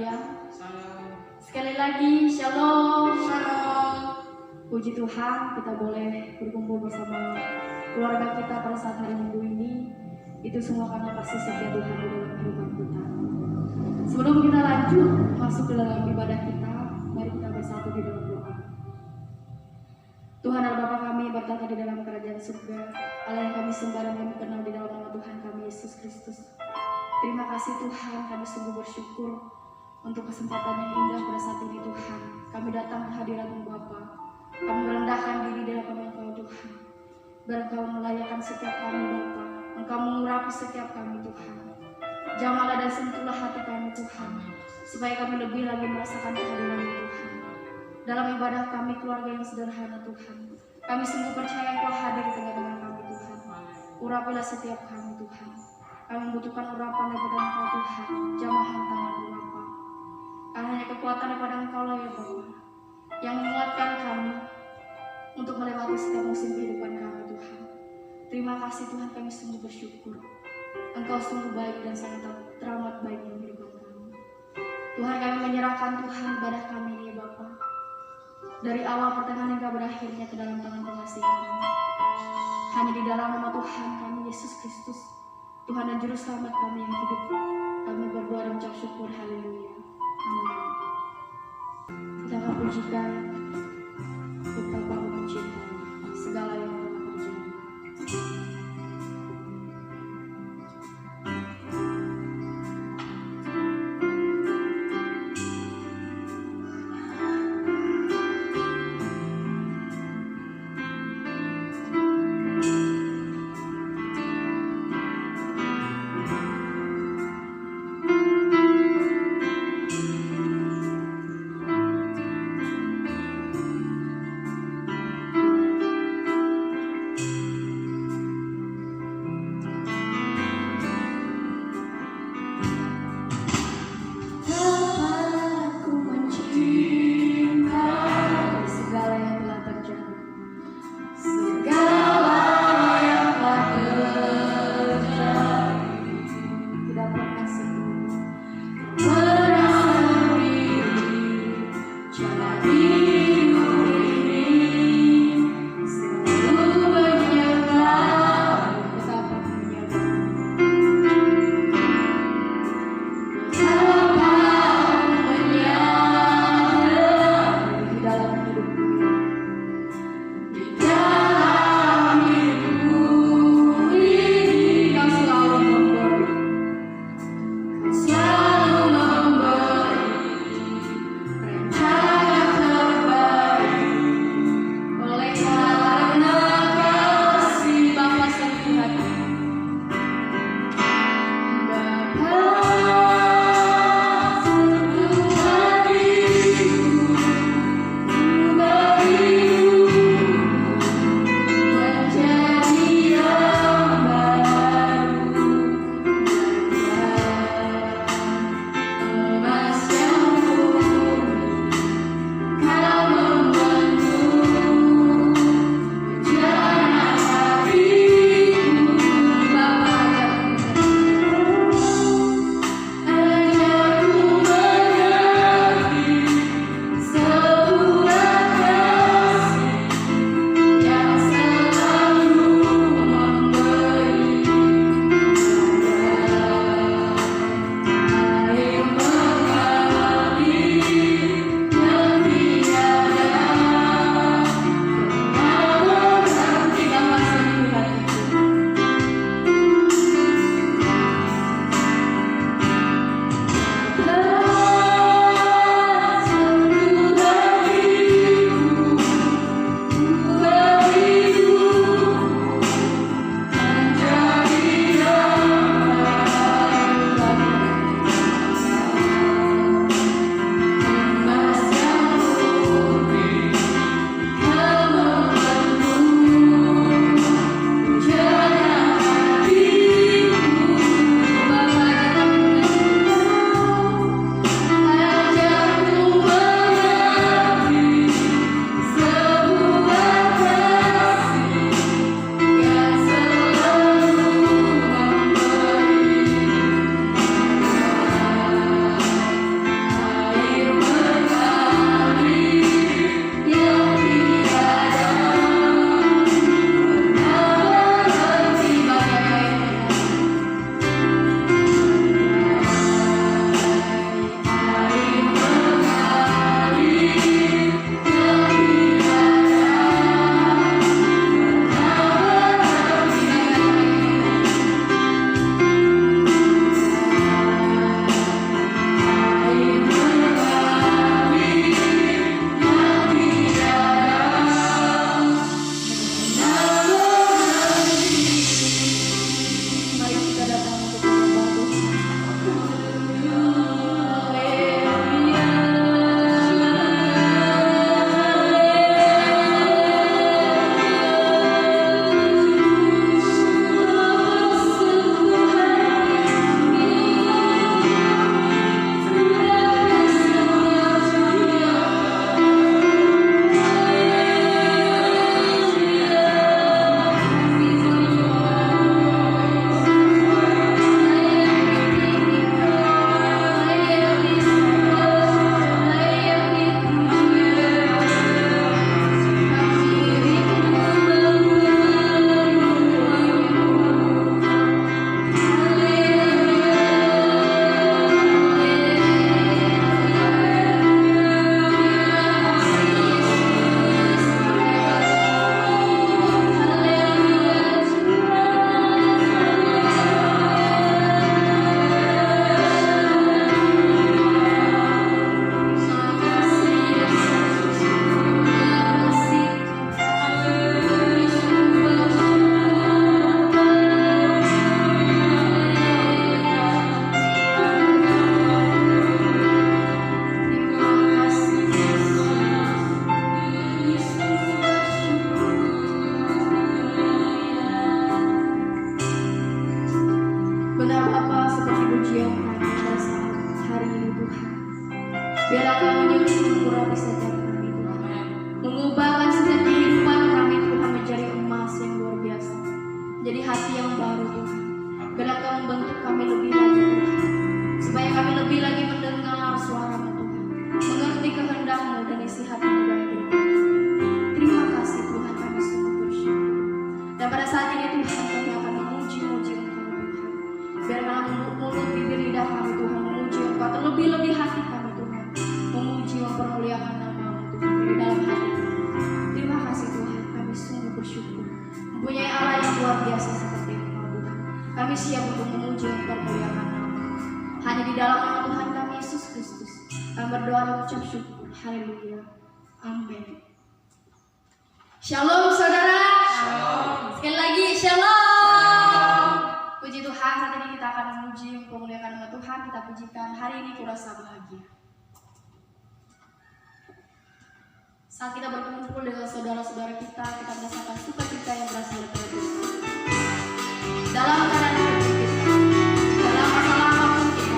sekalian. Sekali lagi, Shalom. Puji Tuhan, kita boleh berkumpul bersama keluarga kita pada saat hari Minggu ini. Itu semua karena kasih setia Tuhan di dalam kehidupan kita. Sebelum kita lanjut masuk ke dalam ibadah kita, mari kita bersatu di dalam doa. Tuhan Allah Bapa kami bertata di dalam kerajaan surga, Allah yang kami sembah dan kami kenal di dalam nama Tuhan kami Yesus Kristus. Terima kasih Tuhan, kami sungguh bersyukur untuk kesempatan yang indah pada saat ini Tuhan. Kami datang ke hadirat-Mu Bapa. Kami merendahkan diri di hadapan Engkau Tuhan. Biar Engkau melayakkan setiap kami Bapa. Engkau mengurapi setiap kami Tuhan. Jamahlah dan sentuhlah hati kami Tuhan, supaya kami lebih lagi merasakan kehadiran-Mu Tuhan. Dalam ibadah kami keluarga yang sederhana Tuhan, kami sungguh percaya Engkau hadir di tengah-tengah kami Tuhan. Urapilah setiap kami Tuhan. Kami membutuhkan urapan daripada Engkau Tuhan. Jamahan tangan-Mu Bapa. Karena hanya kekuatan daripada Engkau lah ya Bapa, yang menguatkan kami untuk melewati setiap musim kehidupan kami Tuhan. Terima kasih Tuhan, kami sungguh bersyukur. Engkau sungguh baik dan sangat teramat baik dalam kehidupan kami. Tuhan, kami menyerahkan Tuhan ibadah kami ini ya Bapa. Dari awal pertengahan hingga berakhirnya ke dalam tangan pengasihan. Hanya di dalam nama Tuhan kami Yesus Kristus, Tuhan dan Juru Selamat kami yang hidup, kami berdoa dan mengucap syukur. Haleluya. Amin. Kita akan pujikan betapa Engkau mencintai segala yang telah terjadi. memuji Engkau pada saat hari ini Tuhan. Biarlah Kau menyuruh mengurapi setiap kami Tuhan, mengubahkan setiap kehidupan kami Tuhan menjadi emas yang luar biasa, jadi hati yang baru Tuhan. Biarlah Kau membentuk kami lebih lagi Tuhan, supaya kami lebih lagi mendengar suara-Mu Tuhan, mengerti kehendak-Mu dan isi hati-Mu dalam hidup kami. Terima kasih Tuhan, kami sungguh bersyukur. Dan pada saat ini Tuhan, kami akan memuji-muji Engkau Tuhan. Biarlah mulut bibir lidah kami Tuhan memuji Engkau, terlebih-lebih hati kami Tuhan memuji mempermuliakan nama-Mu Tuhan di dalam hati kami. Terima kasih Tuhan, kami sungguh bersyukur mempunyai Allah yang luar biasa seperti Engkau Tuhan. Kami siap untuk memuji mempermuliakan nama-Mu. Hanya di dalam nama Tuhan kami Yesus Kristus kami berdoa dan ucap syukur. Haleluya. Amin. Shalom saudara. Shalom. Sekali lagi shalom. Puji Tuhan, saat ini kita akan memuji mempermuliakan nama Tuhan. Kita pujikan hari ini kurasa bahagia. Saat kita berkumpul dengan saudara-saudara kita merasakan sukacita yang berasal dari Tuhan. Dalam keadaan hidup kita, dalam masalah apapun kita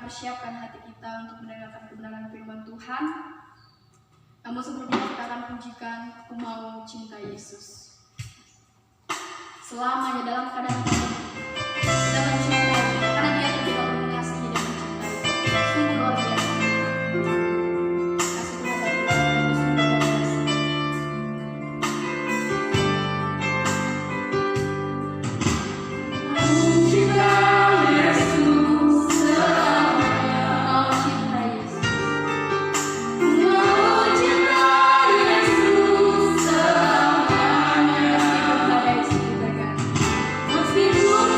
mempersiapkan hati kita untuk mendengarkan kebenaran firman Tuhan. Namun sebelumnya kita akan pujikan Aku Mau Cinta Yesus. Selamanya dalam keadaan kita mencintai, karena Dia tidak mengasihi dan mencintai. Sungguh luar biasa. Kasih Tuhan bagi kita itu sungguh luar biasa. Cinta Yesus selamanya. Mau cinta Yesus. Mau cinta Yesus selamanya. Meskipun badai seperti tergantung. Meskipun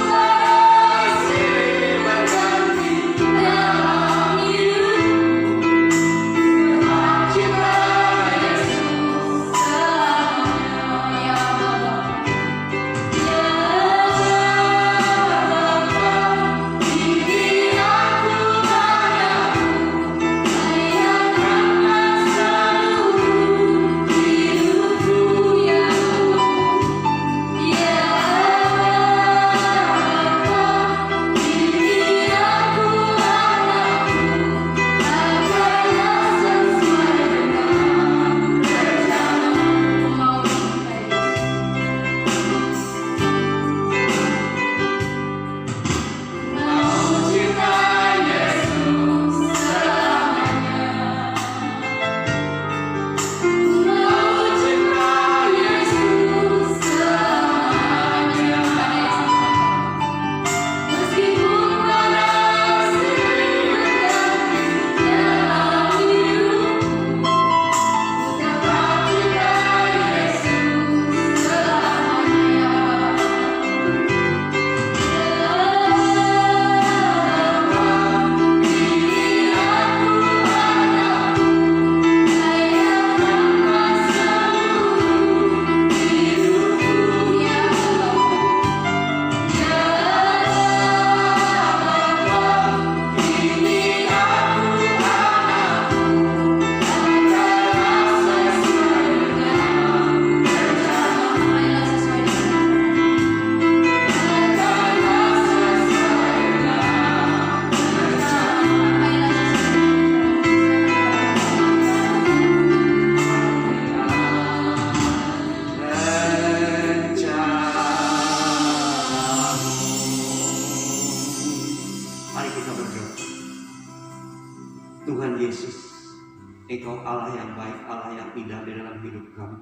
Engkau Allah yang baik, Allah yang indah di dalam hidup kami.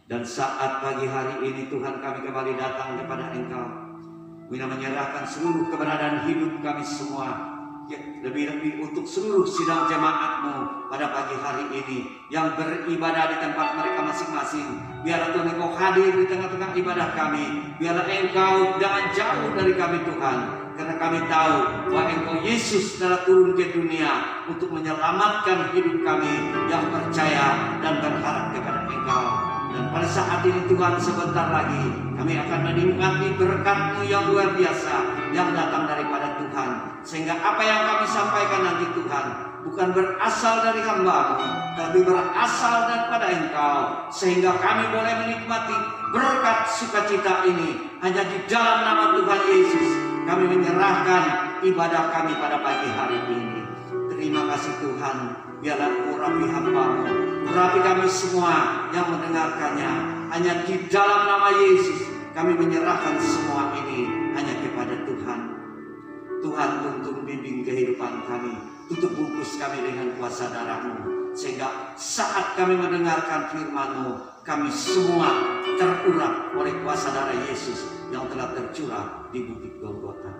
Dan saat pagi hari ini Tuhan, kami kembali datang kepada Engkau, guna menyerahkan seluruh keberadaan hidup kami semua, ya, lebih-lebih untuk seluruh sidang jemaat-Mu pada pagi hari ini yang beribadah di tempat mereka masing-masing. Biarlah Tuhan Engkau hadir di tengah-tengah ibadah kami. Biarlah Engkau jangan jauh dari kami Tuhan, karena kami tahu bahwa Engkau Yesus telah turun ke dunia untuk menyelamatkan hidup kami yang percaya dan berharap kepada Engkau. Dan pada saat ini Tuhan, sebentar lagi kami akan menikmati berkat-Mu yang luar biasa yang datang daripada Tuhan. Sehingga apa yang kami sampaikan nanti Tuhan bukan berasal dari hamba-Mu, tapi berasal daripada Engkau. Sehingga kami boleh menikmati berkat sukacita ini hanya di dalam nama Tuhan Yesus. Kami menyerahkan ibadah kami pada pagi hari ini. Terima kasih Tuhan. Biarlah urapi hamba-Mu, urapi kami semua yang mendengarkannya. Hanya di dalam nama Yesus kami menyerahkan semua ini hanya kepada Tuhan. Tuhan, tuntun bimbing kehidupan kami, tutup bungkus kami dengan kuasa darah-Mu, sehingga saat kami mendengarkan firman-Mu, kami semua terurap oleh kuasa darah Yesus yang telah tercurah di bukit Golgota.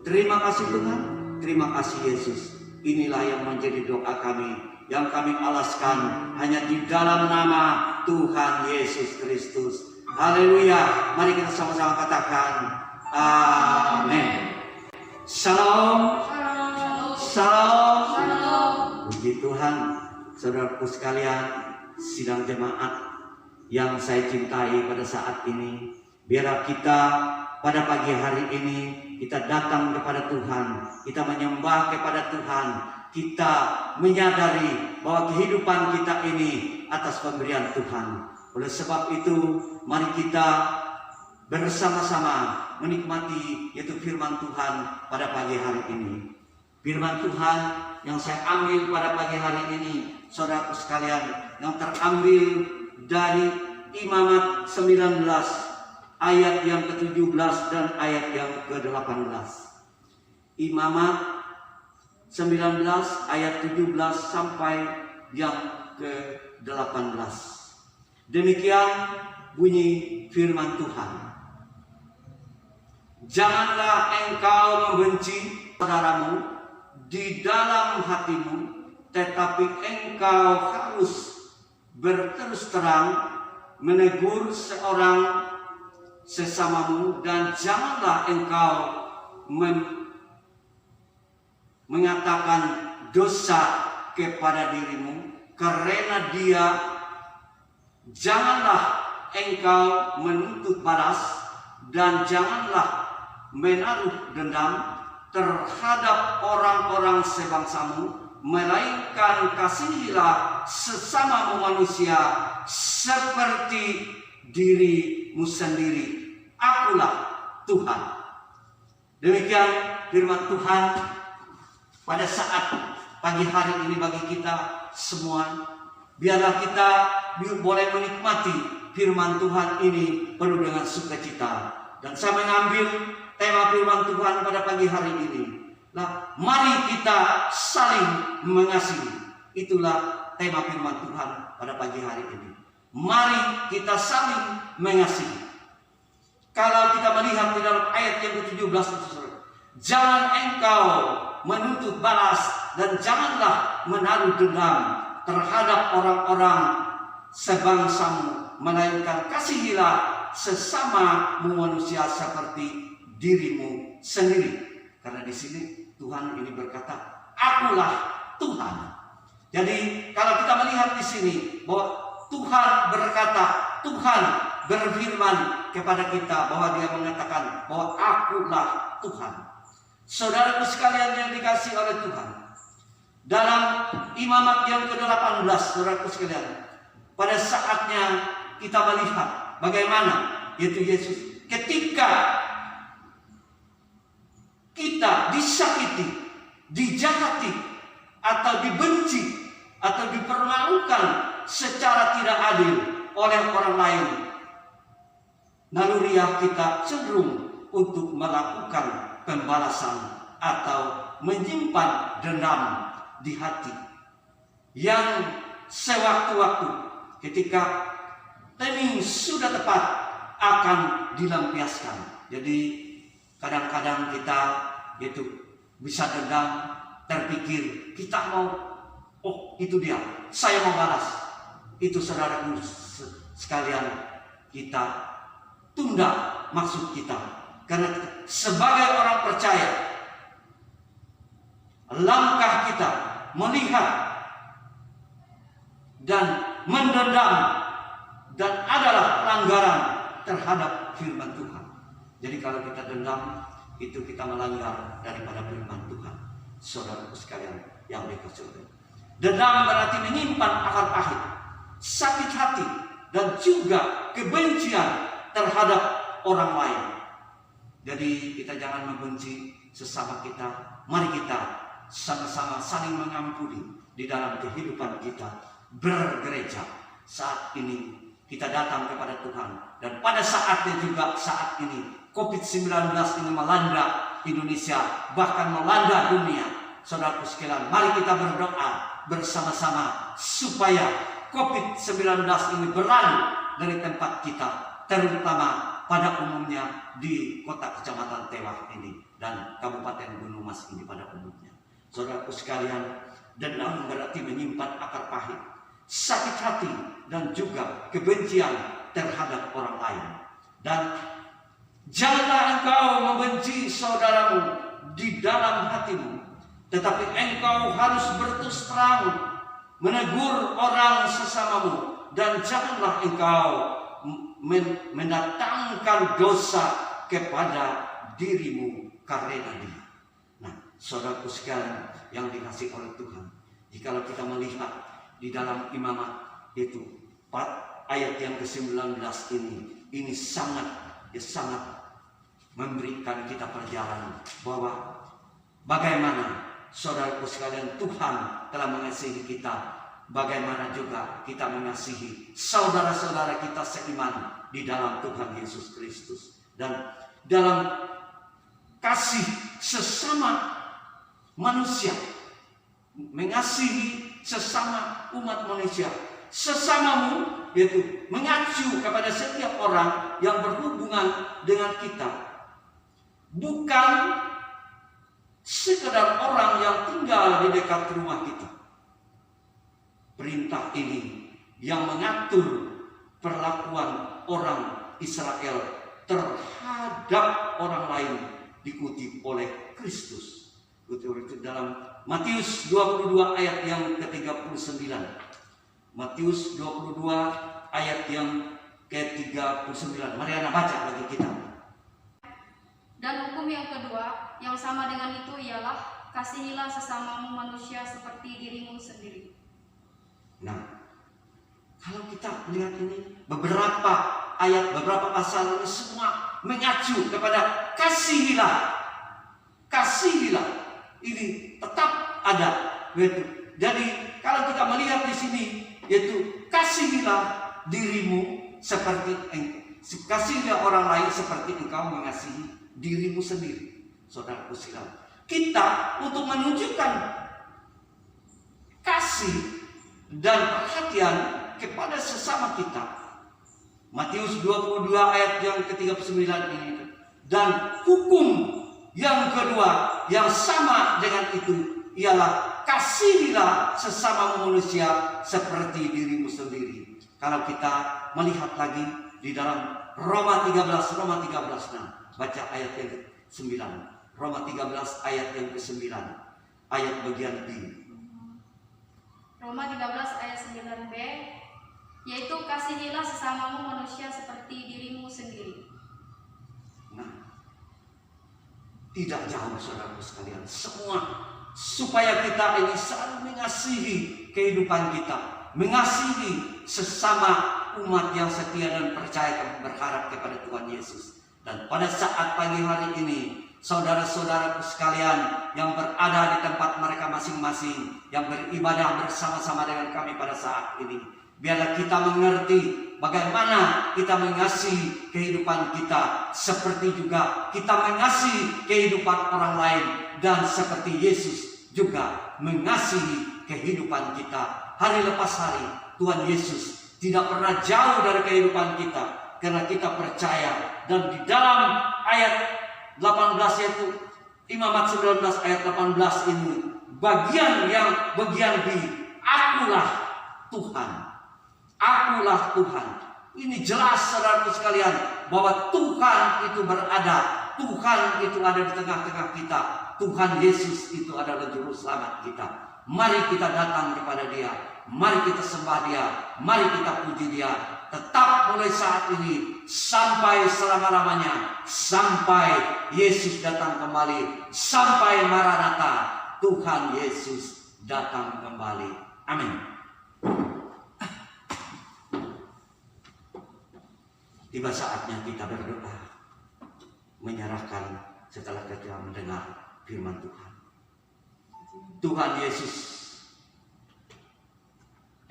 Terima kasih Tuhan, terima kasih Yesus. Inilah yang menjadi doa kami, yang kami alaskan hanya di dalam nama Tuhan Yesus Kristus. Haleluya. Mari kita sama-sama katakan amin. Shalom. Shalom. Puji Tuhan, saudaraku sekalian, sidang jemaat yang saya cintai pada saat ini. Biarlah kita pada pagi hari ini kita datang kepada Tuhan, kita menyembah kepada Tuhan, kita menyadari bahwa kehidupan kita ini atas pemberian Tuhan. Oleh sebab itu, mari kita bersama-sama menikmati yaitu firman Tuhan pada pagi hari ini. Firman Tuhan yang saya ambil pada pagi hari ini, saudaraku sekalian, yang terambil dari Imamat 19 ayat yang ke-17 dan ayat yang ke-18. Imamat 19 ayat 17 sampai yang ke-18. Demikian bunyi firman Tuhan. Janganlah engkau membenci saudaramu di dalam hatimu, tetapi engkau harus berterus terang menegur seorang sesamamu, dan janganlah engkau mengatakan dosa kepada dirimu karena dia. Janganlah engkau menuntut balas, dan janganlah menaruh dendam terhadap orang-orang sebangsamu, melainkan kasihilah sesamamu manusia seperti dirimu sendiri. Akulah Tuhan. Demikian firman Tuhan pada saat pagi hari ini bagi kita semua. Biarlah kita boleh menikmati firman Tuhan ini penuh dengan sukacita. Dan saya mengambil tema firman Tuhan pada pagi hari ini. Nah, mari kita saling mengasihi. Itulah tema firman Tuhan pada pagi hari ini. Mari kita saling mengasihi. Kalau kita melihat di dalam ayat yang ke-17 itu, jangan engkau menuntut balas dan janganlah menaruh dendam terhadap orang-orang sebangsamu, melainkan kasihilah sesamamu manusia seperti dirimu sendiri. Karena di sini Tuhan ini berkata, akulah Tuhan. Jadi kalau kita melihat di sini bahwa Tuhan berkata, Tuhan berfirman kepada kita bahwa Dia mengatakan bahwa akulah Tuhan. Saudaraku sekalian yang dikasihi oleh Tuhan, dalam Imamat yang ke-18, saudaraku sekalian, pada saatnya kita melihat bagaimana yaitu Yesus ketika kita disakiti, dijahati, atau dibenci, atau dipermalukan secara tidak adil oleh orang lain, naluriah kita cenderung untuk melakukan pembalasan atau menyimpan dendam di hati. Yang sewaktu-waktu ketika timing sudah tepat akan dilampiaskan. Jadi kadang-kadang kita itu bisa dendam, terpikir kita mau, oh itu dia, saya mau balas. Itu saudaraku sekalian, kita tunda maksud kita. Karena sebagai orang percaya, langkah kita melihat dan mendendam dan adalah pelanggaran terhadap firman Tuhan. Jadi kalau kita dendam, itu kita melanggar daripada firman Tuhan. Saudara sekalian yang dikasihi Allah, dendam berarti menyimpan akar pahit, sakit hati, dan juga kebencian terhadap orang lain. Jadi kita jangan membenci sesama kita. Mari kita sama-sama saling mengampuni di dalam kehidupan kita bergereja. Saat ini kita datang kepada Tuhan, dan pada saatnya juga saat ini COVID-19 ini melanda Indonesia, bahkan melanda dunia. Saudaraku sekalian, mari kita berdoa bersama-sama supaya COVID-19 ini berlalu dari tempat kita, terutama pada umumnya di kota kecamatan Tewah ini dan Kabupaten Gunung Mas ini pada umumnya. Saudaraku sekalian, dendam berarti menyimpan akar pahit, sakit hati, dan juga kebencian terhadap orang lain. Dan janganlah engkau membenci saudaramu di dalam hatimu, tetapi engkau harus berterus terang menegur orang sesamamu, dan janganlah engkau mendatangkan dosa kepada dirimu karena dia. Nah, saudaraku sekalian yang dikasihi oleh Tuhan, jikalau kita melihat di dalam Imamat itu ayat yang ke-19 ini sangat memberikan kita perjalanan bahwa bagaimana saudaraku sekalian Tuhan telah mengasihi kita, bagaimana juga kita mengasihi saudara-saudara kita seiman di dalam Tuhan Yesus Kristus, dan dalam kasih sesama manusia, mengasihi sesama umat manusia, sesamamu, yaitu mengacu kepada setiap orang yang berhubungan dengan kita, bukan sekedar orang yang tinggal di dekat rumah kita. Perintah ini yang mengatur perlakuan orang Israel terhadap orang lain dikutip oleh Kristus. Itu dalam Matius 22 ayat yang ke-39. Matius 22 ayat yang ke-39. Mari anak baca bagi kita. Dan hukum yang kedua, yang sama dengan itu ialah kasihilah sesamamu manusia seperti dirimu sendiri. Nah, kalau kita melihat ini, beberapa ayat, beberapa pasal ini semua mengacu kepada kasihilah. Kasihilah. Ini tetap ada. Jadi kalau kita melihat di sini, yaitu kasihilah dirimu seperti kasihilah orang lain seperti engkau mengasihi dirimu sendiri. Saudaraku sekalian, kita untuk menunjukkan kasih dan perhatian kepada sesama kita, Matius 22 ayat yang ke-39 ini, dan hukum yang kedua yang sama dengan itu ialah kasihilah sesama manusia seperti dirimu sendiri. Kalau kita melihat lagi di dalam Roma 13, nah, baca ayat yang ke-9. Roma 13 ayat yang ke-9, ayat bagian B. Roma 13 ayat 9b, yaitu kasihilah sesamamu manusia seperti dirimu sendiri. Nah, tidak jauh saudaraku sekalian, semua supaya kita ini selalu mengasihi kehidupan kita, mengasihi sesama umat yang setia dan percaya berharap kepada Tuhan Yesus. Dan pada saat pagi hari ini, saudara-saudaraku sekalian yang berada di tempat mereka masing-masing, yang beribadah bersama-sama dengan kami pada saat ini, biarlah kita mengerti bagaimana kita mengasihi kehidupan kita, seperti juga kita mengasihi kehidupan orang lain, dan seperti Yesus juga mengasihi kehidupan kita hari lepas hari. Tuhan Yesus tidak pernah jauh dari kehidupan kita, karena kita percaya. Dan di dalam ayat 18 yaitu Imamat 19 ayat 18 ini, bagian B, akulah Tuhan. Akulah Tuhan. Ini jelas saudaraku sekalian bahwa Tuhan itu berada. Tuhan itu ada di tengah-tengah kita. Tuhan Yesus itu adalah juru selamat kita. Mari kita datang kepada Dia. Mari kita sembah Dia. Mari kita puji Dia. Tetap mulai saat ini sampai selama-lamanya, sampai Yesus datang kembali, sampai Maranatha, Tuhan Yesus datang kembali. Amin. Tiba saatnya kita berdoa, menyerahkan setelah kita mendengar firman Tuhan. Tuhan Yesus,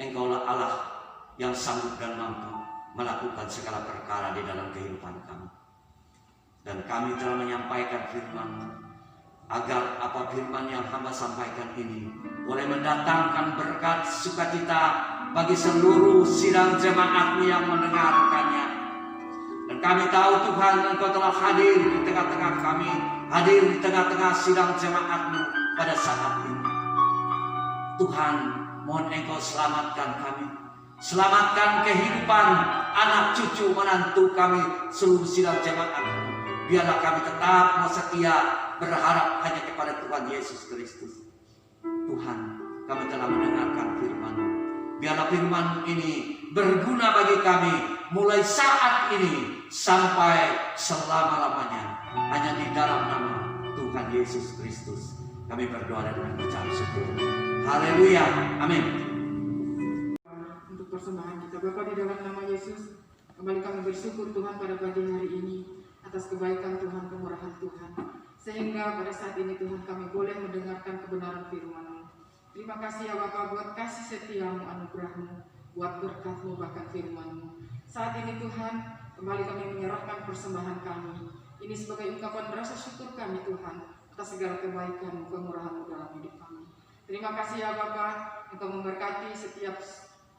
Engkaulah Allah yang sanggup dan mampu melakukan segala perkara di dalam kehidupan kami. Dan kami telah menyampaikan firman-Mu, agar apa firman yang hamba sampaikan ini boleh mendatangkan berkat sukacita bagi seluruh sidang jemaat-Mu yang mendengarkannya. Dan kami tahu Tuhan, Engkau telah hadir di tengah-tengah kami, hadir di tengah-tengah sidang jemaat-Mu pada saat ini. Tuhan, mohon Engkau selamatkan kami. Selamatkan kehidupan anak cucu menantu kami, seluruh sidang jemaat-Mu. Biarlah kami tetap setia berharap hanya kepada Tuhan Yesus Kristus. Tuhan, kami telah mendengarkan firman-Mu. Biarlah firman ini berguna bagi kami mulai saat ini sampai selama-lamanya. Hanya di dalam nama Tuhan Yesus Kristus kami berdoa dan mengucap syukur. Haleluya. Amin. Persembahan kita Bapa, di dalam nama Yesus, kembali kami bersyukur Tuhan pada pagi hari ini atas kebaikan Tuhan, kemurahan Tuhan, sehingga pada saat ini Tuhan kami boleh mendengarkan kebenaran firman-Mu. Terima kasih ya Bapa buat kasih setia-Mu, anugerah-Mu, buat berkat-Mu, bahkan firman-Mu. Saat ini Tuhan, kembali kami menyerahkan persembahan kami ini sebagai ungkapan rasa syukur kami Tuhan atas segala kebaikan-Mu, kemurahan-Mu dalam hidup kami. Terima kasih ya Bapa, Engkau memberkati setiap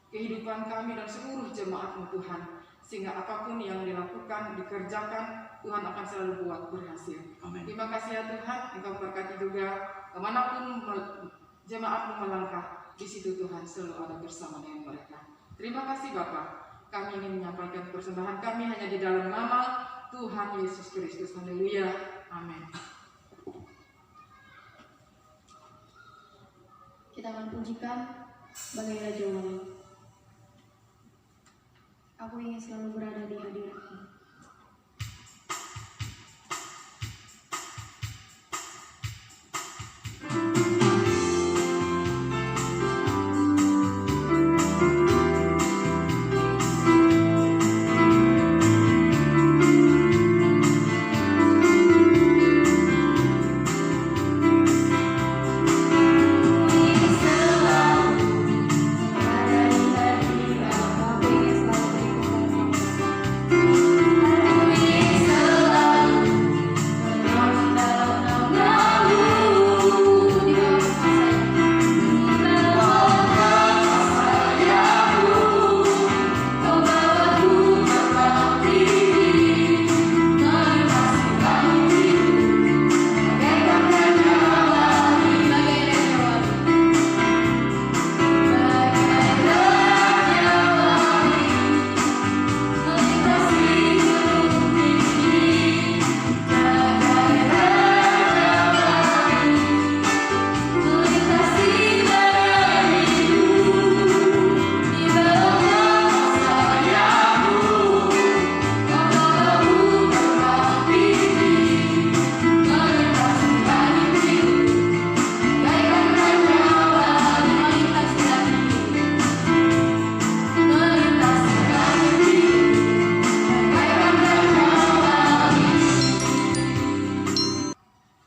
kehidupan kami dan seluruh jemaat-Mu Tuhan, sehingga apapun yang dilakukan, dikerjakan, Tuhan akan selalu buat berhasil. Amin. Terima kasih ya Tuhan, Engkau berkati juga kemanapun jemaat-Mu melangkah, di situ Tuhan selalu ada bersama dengan mereka. Terima kasih Bapa, kami ingin menyampaikan persembahan kami hanya di dalam nama Tuhan Yesus Kristus. Haleluya. Amin. Kita akan pujikan bagai Raja Wali. Aku ingin selalu berada di hadirat-Mu.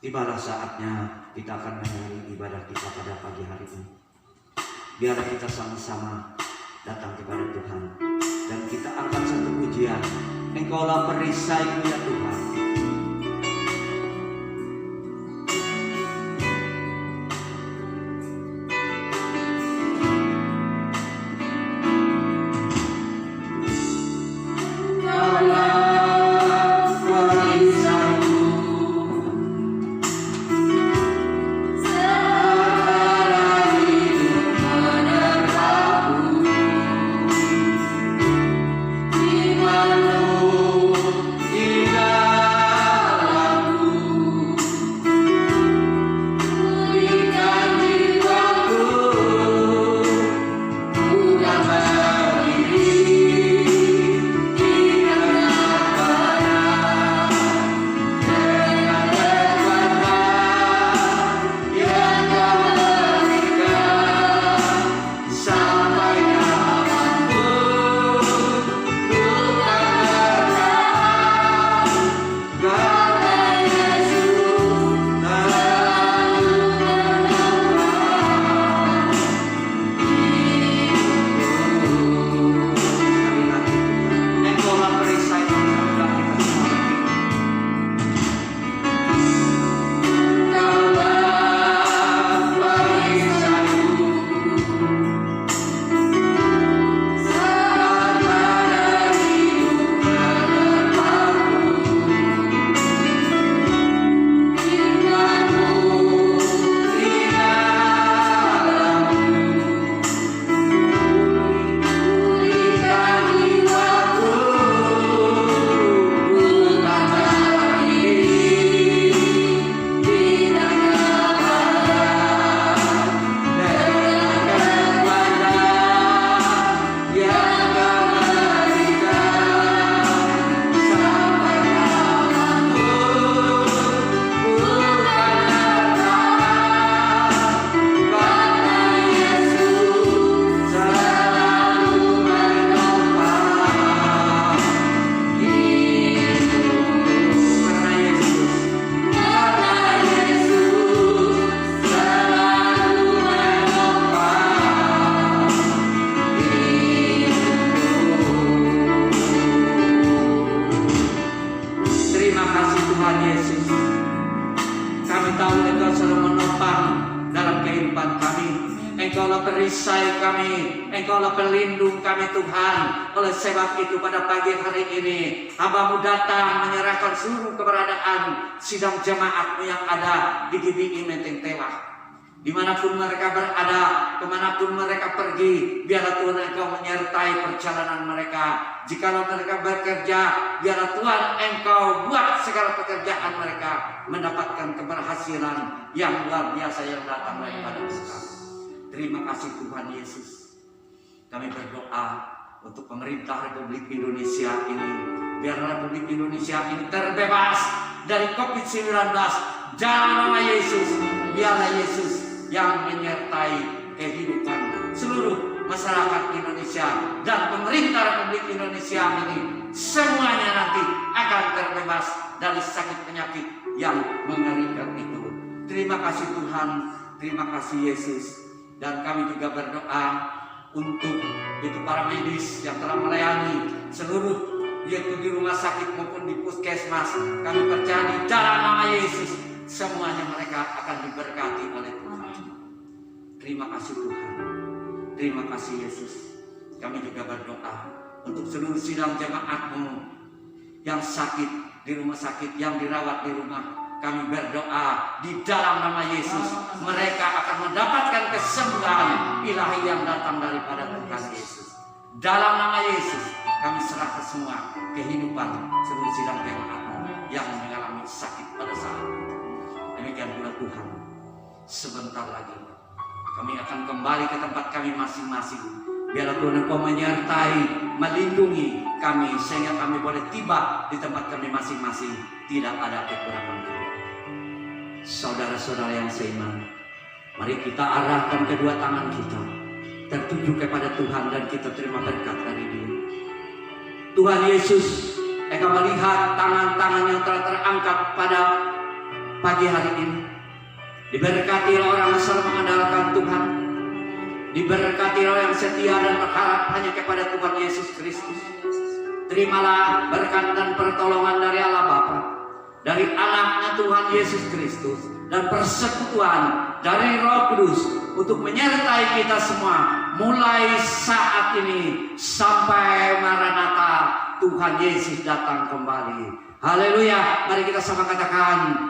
Tibalah saatnya kita akan mengakhiri ibadah kita pada pagi hari ini. Biarlah kita sama-sama datang kepada Tuhan dan kita angkat satu pujian. Engkaulah perisaiku ya Tuhan. Tuhan Yesus. Kami tahu Engkau selalu menopang dalam kehidupan kami. Engkaulah perisai kami, Engkaulah pelindung kami Tuhan. Oleh sebab itu pada pagi hari ini hamba-Mu datang menyerahkan seluruh keberadaan sidang jemaat-Mu yang ada di GBI Menteng Tewah. Dimanapun mereka berada, kemanapun mereka pergi, biarlah Tuhan Engkau menyertai perjalanan mereka. Jikalau mereka bekerja, biarlah Tuhan Engkau buat segala pekerjaan mereka mendapatkan keberhasilan yang luar biasa yang datang daripada Engkau. Terima kasih Tuhan Yesus. Kami berdoa untuk pemerintah Republik Indonesia ini. Biarlah Republik Indonesia ini terbebas dari COVID-19. Dalam nama Yesus, biarlah Yesus yang menyertai kehidupan seluruh masyarakat Indonesia dan pemerintah Republik Indonesia ini. Semuanya nanti akan terbebas dari sakit penyakit yang mengerikan itu. Terima kasih Tuhan, terima kasih Yesus. Dan kami juga berdoa untuk itu para medis yang telah melayani seluruh yaitu di rumah sakit maupun di puskesmas. Kami percaya di dalam nama Yesus semuanya mereka akan diberkati oleh Tuhan. Terima kasih Tuhan, terima kasih Yesus. Kami juga berdoa untuk seluruh sidang jemaat-Mu yang sakit di rumah sakit, yang dirawat di rumah. Kami berdoa di dalam nama Yesus mereka akan mendapatkan kesembuhan ilahi yang datang daripada Tuhan Yesus. Dalam nama Yesus kami serahkan semua kehidupan seluruh sidang jemaat-Mu yang mengalami sakit pada saat itu. Demikian pula Tuhan, sebentar lagi kami akan kembali ke tempat kami masing-masing. Biarlah Tuhan Engkau menyertai, melindungi kami sehingga kami boleh tiba di tempat kami masing-masing. Tidak ada kekurangan kami. Saudara-saudara yang seiman, mari kita arahkan kedua tangan kita tertuju kepada Tuhan dan kita terima berkat dari Dia. Tuhan Yesus, Engkau melihat tangan-tangan yang telah terangkat pada pagi hari ini. Diberkati orang yang selalu mengandalkan Tuhan. Diberkati orang yang setia dan berharap hanya kepada Tuhan Yesus Kristus. Terimalah berkat dan pertolongan dari Allah Bapa, dari anaknya Tuhan Yesus Kristus, dan persekutuan dari Roh Kudus untuk menyertai kita semua mulai saat ini sampai Maranatha Tuhan Yesus datang kembali. Haleluya. Mari kita sama katakan